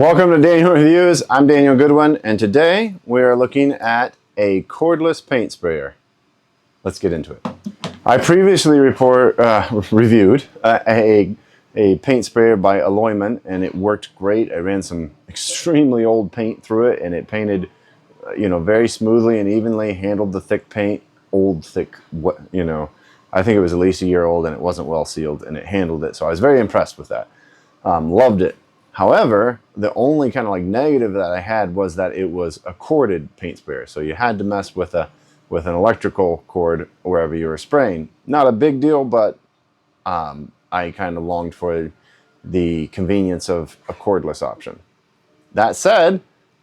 Welcome to Daniel Reviews. I'm Daniel Goodwin, and today we are looking at a cordless paint sprayer. Let's get into it. I previously reviewed a paint sprayer by Alloyman, and it worked great. I ran some extremely old paint through it, and it painted, very smoothly and evenly. Handled the thick paint, thick. I think it was at least a year old, and it wasn't well sealed, and it handled it. So I was very impressed with that. Loved it. However, the only kind of negative that I had was that it was a corded paint sprayer. So you had to mess with an electrical cord wherever you were spraying. Not a big deal, but I kind of longed for the convenience of a cordless option. That said,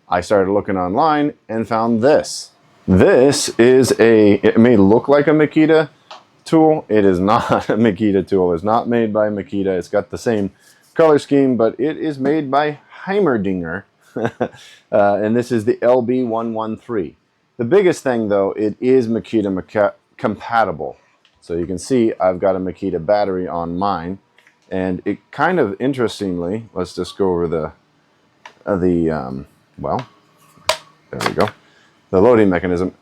I started looking online and found this. This is it may look like a Makita tool. It is not a Makita tool. It's not made by Makita. It's got the same color scheme, but it is made by Heimerdinger, and this is the LB113. The biggest thing, though, it is Makita compatible. So you can see I've got a Makita battery on mine, and it kind of interestingly, let's just go over there we go, the loading mechanism.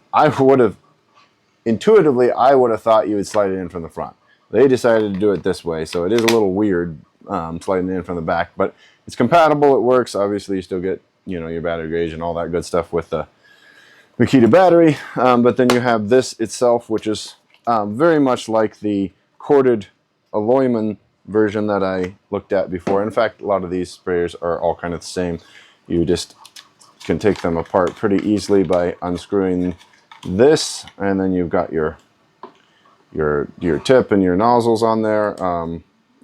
Intuitively, I would have thought you would slide it in from the front. They decided to do it this way, so it is a little weird sliding in from the back, but it's compatible. It works. Obviously, you still get your battery gauge and all that good stuff with the Makita battery, but then you have this itself, which is very much like the corded Alloyman version that I looked at before. In fact, a lot of these sprayers are all kind of the same. You just can take them apart pretty easily by unscrewing this, and then you've got your tip and your nozzles on there.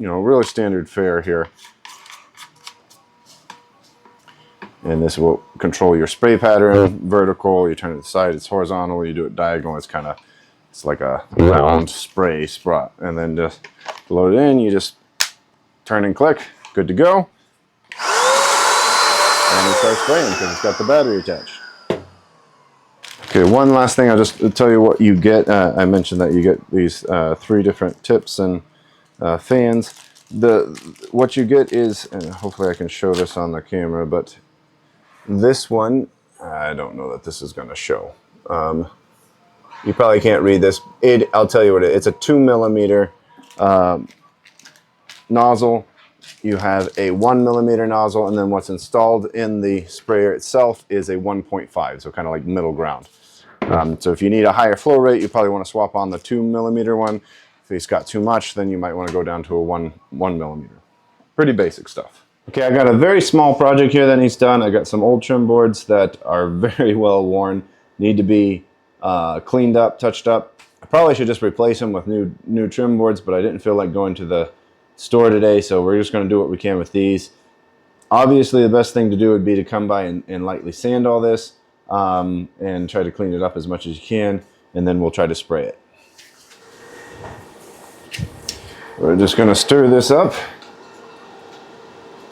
Really standard fare here. And this will control your spray pattern. Vertical, you turn it to the side, it's horizontal. You do it diagonal, it's like a round spray spot. And then just load it in, you just turn and click, good to go. And you start spraying because it's got the battery attached. Okay, one last thing, I'll just tell you what you get. I mentioned that you get these 3 different tips and fans. What you get is, and hopefully I can show this on the camera, but this one, I don't know that this is going to show. You probably can't read this. I'll tell you what it's a 2mm nozzle. You have a 1mm nozzle, and then what's installed in the sprayer itself is a 1.5, so kind of like middle ground. So if you need a higher flow rate, you probably want to swap on the 2mm one. If it's got too much, then you might want to go down to a 1mm. Pretty basic stuff. Okay, I got a very small project here that needs done. I got some old trim boards that are very well worn, need to be cleaned up, touched up. I probably should just replace them with new trim boards, but I didn't feel like going to the store today, so we're just going to do what we can with these. Obviously, the best thing to do would be to come by and lightly sand all this and try to clean it up as much as you can, and then we'll try to spray it. We're just going to stir this up.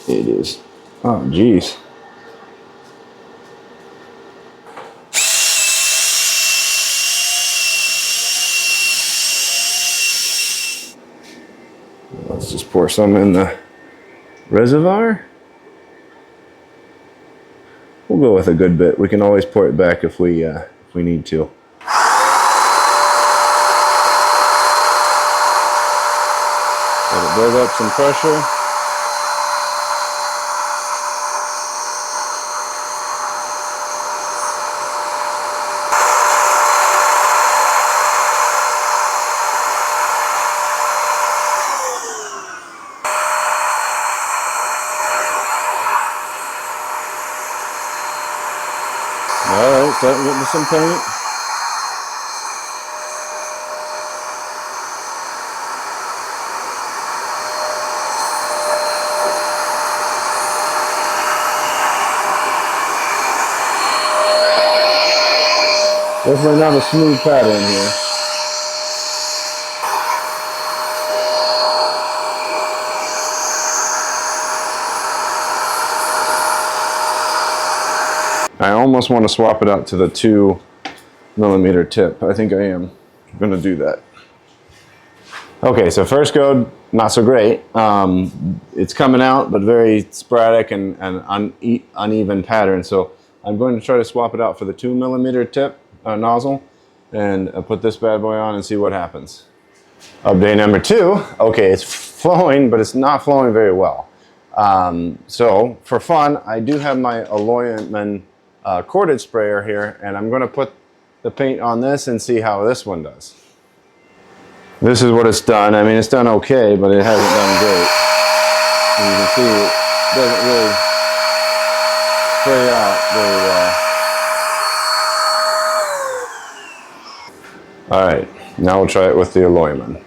It is, oh geez. Let's just pour some in the reservoir. We'll go with a good bit. We can always pour it back if we need to. Let it build up some pressure. Alright, starting to get into some paint. Definitely not a smooth pattern here. I almost want to swap it out to the 2mm tip. I think I am going to do that. Okay, so first go, not so great. It's coming out, but very sporadic and uneven pattern. So I'm going to try to swap it out for the 2mm tip nozzle and put this bad boy on and see what happens. Update number 2. Okay, it's flowing, but it's not flowing very well. So for fun, I do have my Alloyman corded sprayer here, and I'm going to put the paint on this and see how this one does. This is what it's done. I mean, it's done okay, but it hasn't done great. And you can see it doesn't really spray out very well. All right, now we'll try it with the Alloyman.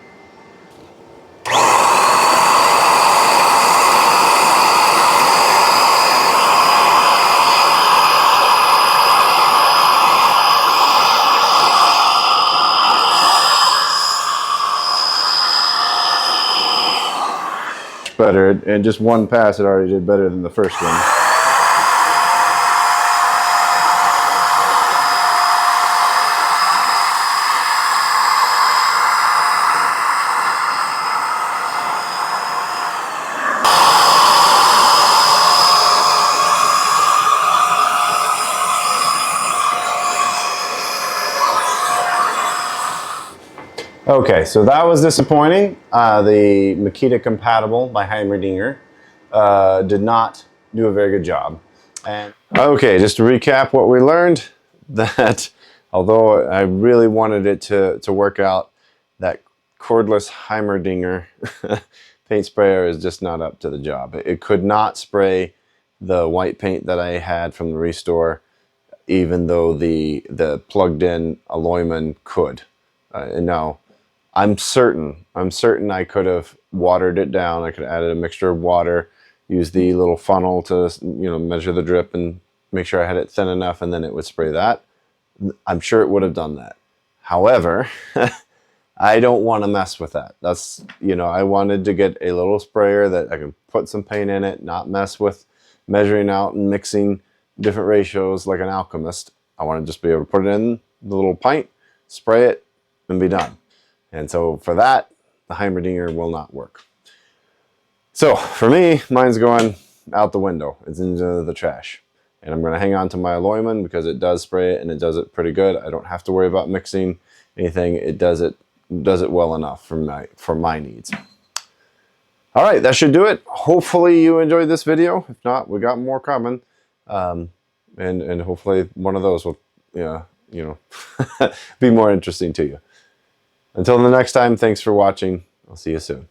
Better, and just one pass it already did better than the first one. Okay, so that was disappointing. The Makita compatible by Heimerdinger did not do a very good job. And okay, just to recap what we learned, that although I really wanted it to work out, that cordless Heimerdinger paint sprayer is just not up to the job. It could not spray the white paint that I had from the restore, even though the plugged-in Alloyman could. Now, I'm certain I could have watered it down. I could have added a mixture of water, use the little funnel to, you know, measure the drip and make sure I had it thin enough, and then it would spray that. I'm sure it would have done that. However, I don't want to mess with that. That's, you know, I wanted to get a little sprayer that I can put some paint in it, not mess with measuring out and mixing different ratios like an alchemist. I want to just be able to put it in the little pint, spray it, and be done. And so for that, the Heimerdinger will not work. So for me, mine's going out the window. It's into the trash. And I'm going to hang on to my Alloyman because it does spray it and it does it pretty good. I don't have to worry about mixing anything. It does it well enough for my needs. All right, that should do it. Hopefully you enjoyed this video. If not, we got more coming. And hopefully one of those will, you know, be more interesting to you. Until the next time, thanks for watching. I'll see you soon.